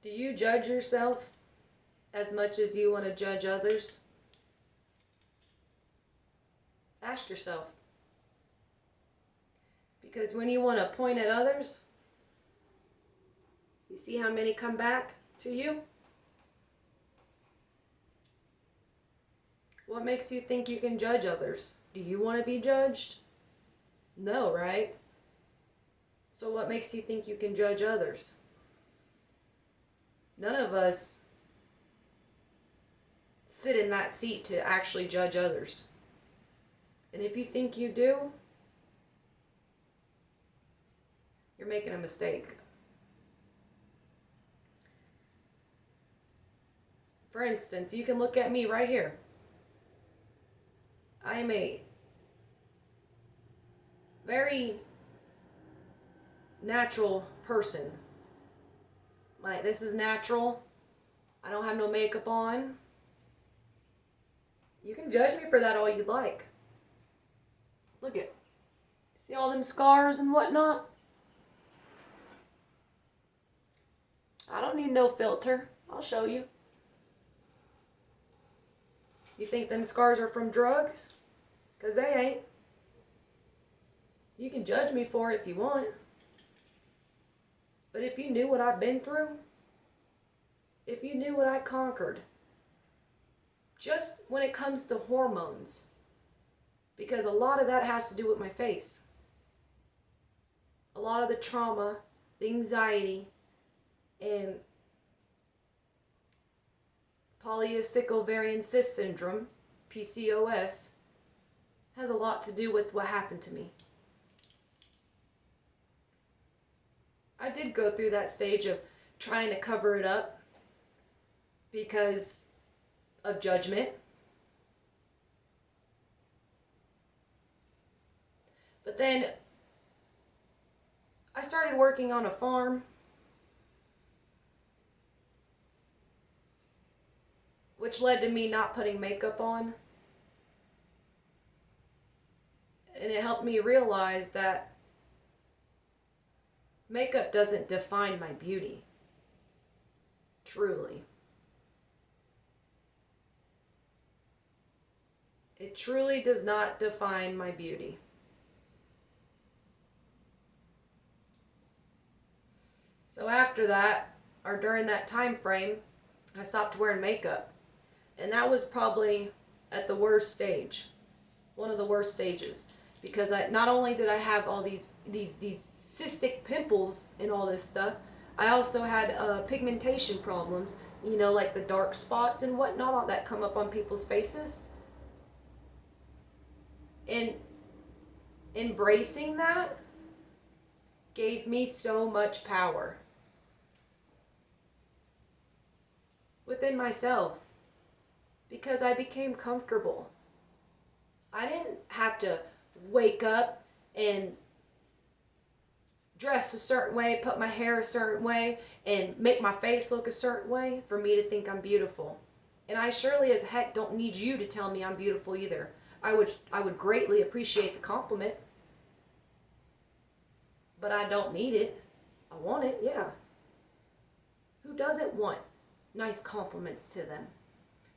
Do you judge yourself as much as you want to judge others? Ask yourself. Because when you want to point at others, you see how many come back to you? What makes you think you can judge others? Do you want to be judged? No, right? So what makes you think you can judge others? None of us sit in that seat to actually judge others. And if you think you do, you're making a mistake. For instance, you can look at me right here. I am a very natural person. This is natural. I don't have no makeup on. You can judge me for that all you'd like. Look at, see all them scars and whatnot? I don't need no filter. I'll show you. You think them scars are from drugs? 'Cause they ain't. You can judge me for it if you want. But if you knew what I've been through, if you knew what I conquered, just when it comes to hormones, because a lot of that has to do with my face. A lot of the trauma, the anxiety, and polycystic ovarian cyst syndrome, PCOS, has a lot to do with what happened to me. I did go through that stage of trying to cover it up because of judgment. But then I started working on a farm, which led to me not putting makeup on. And it helped me realize that makeup doesn't define my beauty. Truly. It truly does not define my beauty. So after that, or during that time frame, I stopped wearing makeup. And that was probably at the worst stage. One of the worst stages. Because not only did I have all these cystic pimples and all this stuff, I also had pigmentation problems, you know, like the dark spots and whatnot that come up on people's faces. And embracing that gave me so much power within myself, because I became comfortable. I didn't have to wake up and dress a certain way, put my hair a certain way, and make my face look a certain way for me to think I'm beautiful. And I surely as heck don't need you to tell me I'm beautiful either. I would greatly appreciate the compliment, but I don't need it. I want it, yeah. Who doesn't want nice compliments to them?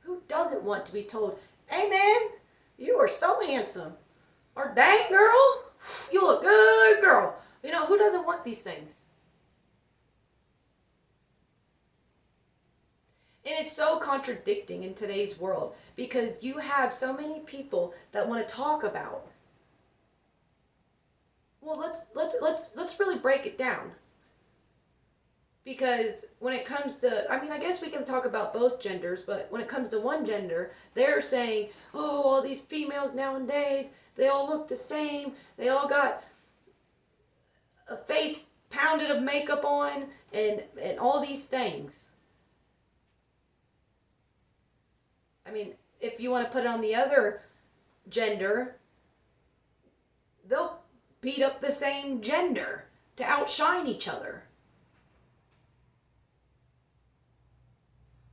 Who doesn't want to be told, "Hey man, you are so handsome," or "Dang girl, you look good, girl"? You know, who doesn't want these things? And it's so contradicting in today's world, because you have so many people that want to talk about. Well, let's really break it down. Because when it comes to, I mean, I guess we can talk about both genders, but when it comes to one gender, they're saying, "Oh, all these females nowadays, they all look the same. They all got a face pounded of makeup on and all these things." I mean, if you want to put it on the other gender, they'll beat up the same gender to outshine each other.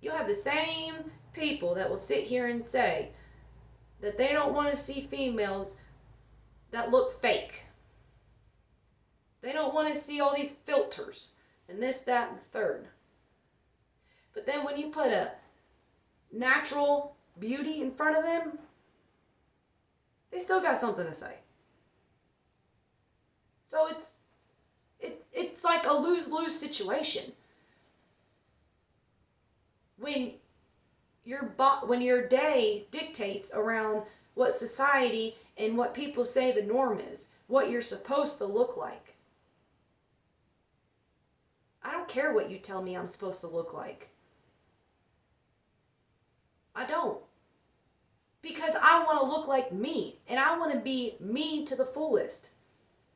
You'll have the same people that will sit here and say that they don't want to see females that look fake. They don't want to see all these filters and this, that, and the third. But then when you put a natural beauty in front of them, they still got something to say. So it's like a lose-lose situation. When when your day dictates around what society and what people say the norm is, what you're supposed to look like. I don't care what you tell me I'm supposed to look like. I don't. Because I want to look like me, and I want to be me to the fullest.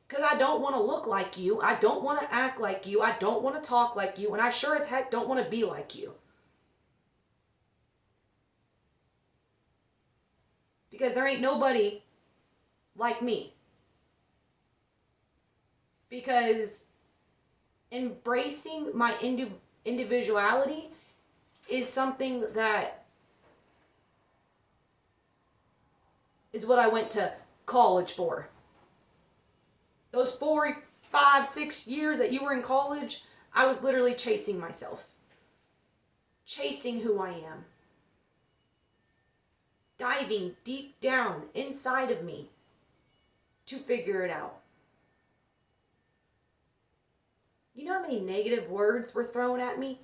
Because I don't want to look like you, I don't want to act like you, I don't want to talk like you, and I sure as heck don't want to be like you. Because there ain't nobody like me. Because embracing my individuality is something that is what I went to college for. Those 4, 5, 6 years that you were in college, I was literally chasing myself. Chasing who I am. Diving deep down inside of me to figure it out. You know how many negative words were thrown at me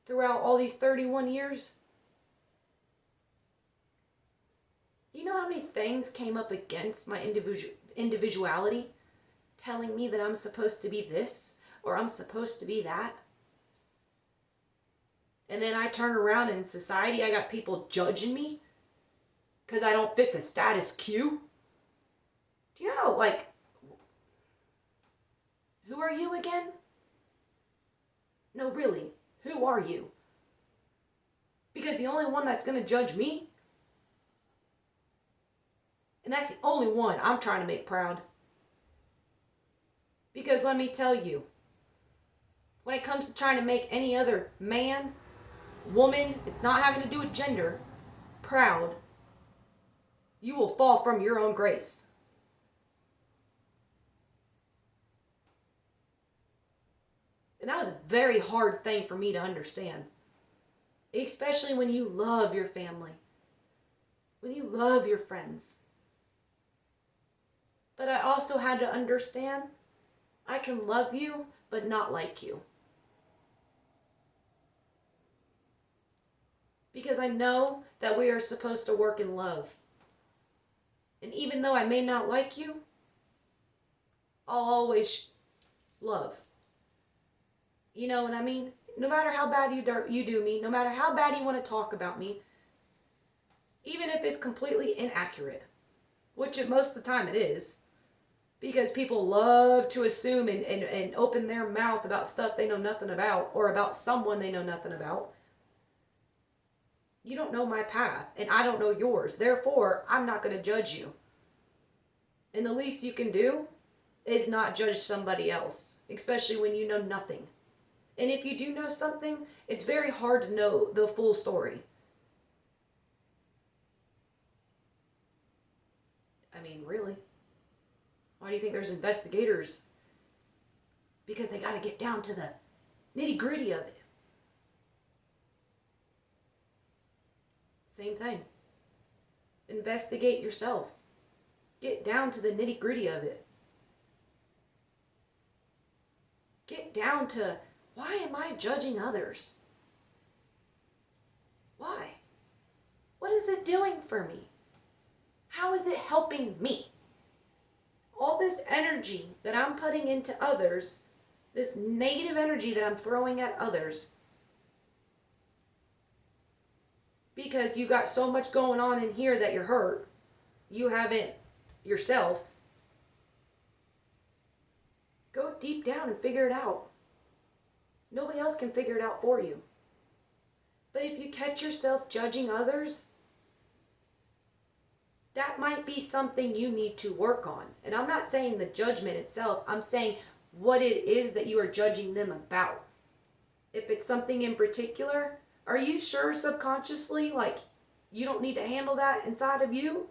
throughout all these 31 years? You know how many things came up against my individuality, telling me that I'm supposed to be this or I'm supposed to be that? And then I turn around and in society I got people judging me because I don't fit the status quo. Do you know, like, who are you again? No, really, who are you? Because the only one that's going to judge me, and that's the only one I'm trying to make proud. Because let me tell you, when it comes to trying to make any other man, woman, it's not having to do with gender, proud, you will fall from your own grace. And that was a very hard thing for me to understand. Especially when you love your family. When you love your friends. But I also had to understand, I can love you, but not like you. Because I know that we are supposed to work in love. And even though I may not like you, I'll always love. You know what I mean? No matter how bad you do me, no matter how bad you want to talk about me, even if it's completely inaccurate, which most of the time it is, because people love to assume and open their mouth about stuff they know nothing about, or about someone they know nothing about. You don't know my path, and I don't know yours. Therefore, I'm not going to judge you. And the least you can do is not judge somebody else, especially when you know nothing. And if you do know something, it's very hard to know the full story. I mean, really? Why do you think there's investigators? Because they got to get down to the nitty-gritty of it. Same thing. Investigate yourself. Get down to the nitty-gritty of it. Get down to, why am I judging others? Why? What is it doing for me? How is it helping me? All this energy that I'm putting into others, this negative energy that I'm throwing at others, because you got so much going on in here that you're hurt, you haven't yourself, go deep down and figure it out. Nobody else can figure it out for you. But if you catch yourself judging others, that might be something you need to work on. And I'm not saying the judgment itself, I'm saying what it is that you are judging them about. If it's something in particular, are you sure subconsciously, like, you don't need to handle that inside of you?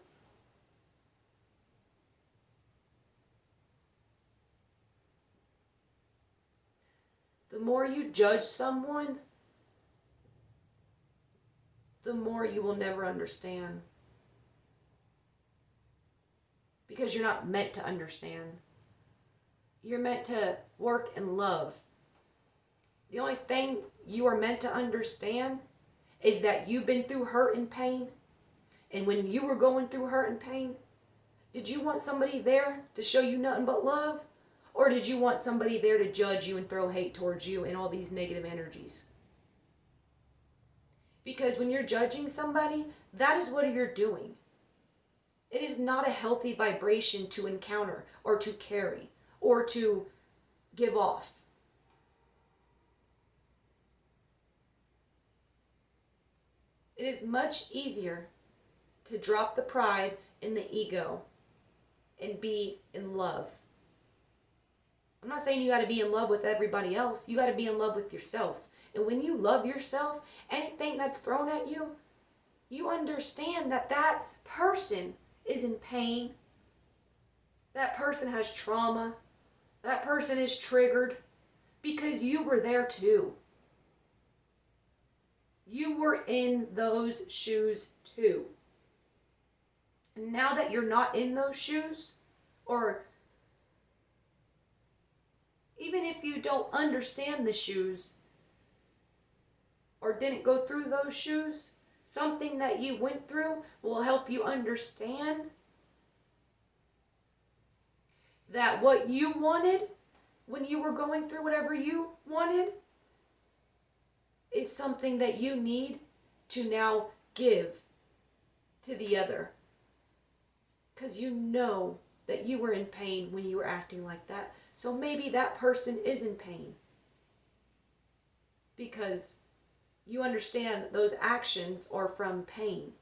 The more you judge someone, the more you will never understand. Because you're not meant to understand. You're meant to work and love. The only thing you are meant to understand is that you've been through hurt and pain. And when you were going through hurt and pain, did you want somebody there to show you nothing but love? Or did you want somebody there to judge you and throw hate towards you and all these negative energies? Because when you're judging somebody, that is what you're doing. It is not a healthy vibration to encounter or to carry or to give off. It is much easier to drop the pride and the ego and be in love. I'm not saying you got to be in love with everybody else. You got to be in love with yourself. And when you love yourself, anything that's thrown at you, you understand that that person is in pain. That person has trauma. That person is triggered because you were there too. You were in those shoes too. And now that you're not in those shoes, or even if you don't understand the shoes or didn't go through those shoes, something that you went through will help you understand that what you wanted when you were going through whatever you wanted is something that you need to now give to the other. Because you know that you were in pain when you were acting like that. So maybe that person is in pain. Because you understand those actions are from pain.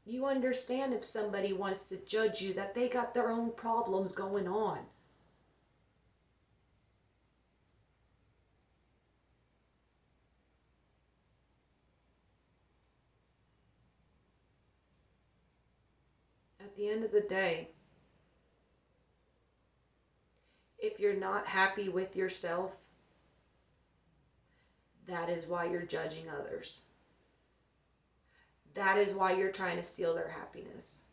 You understand if somebody wants to judge you that they got their own problems going on. At the end of the day, if you're not happy with yourself, that is why you're judging others. That is why you're trying to steal their happiness.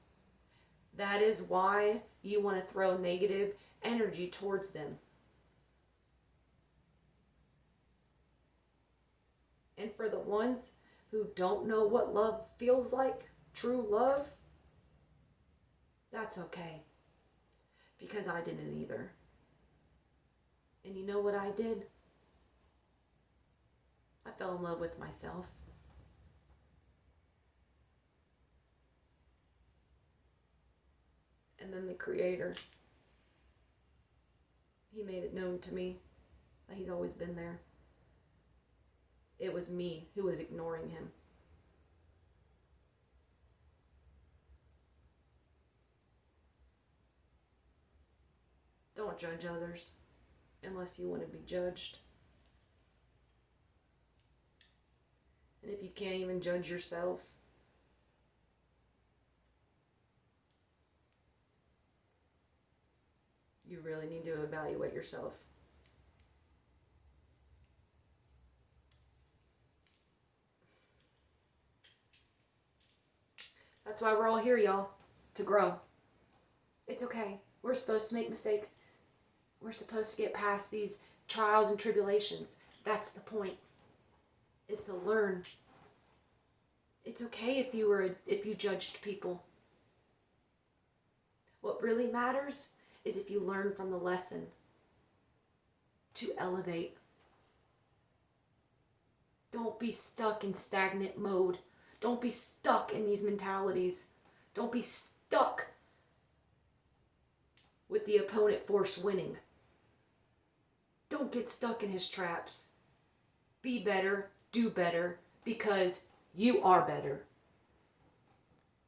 That is why you want to throw negative energy towards them. And for the ones who don't know what love feels like, true love, that's okay. Because I didn't either. And you know what I did? I fell in love with myself. And then the Creator, He made it known to me that He's always been there. It was me who was ignoring Him. Don't judge others unless you want to be judged. And if you can't even judge yourself, you really need to evaluate yourself. That's why we're all here, y'all. To grow. It's okay. We're supposed to make mistakes. We're supposed to get past these trials and tribulations. That's the point. Is to learn. It's okay if you judged people. What really matters is if you learn from the lesson to elevate. Don't be stuck in stagnant mode. Don't be stuck in these mentalities. Don't be stuck with the opponent force winning. Don't get stuck in his traps. Be better, do better, because you are better.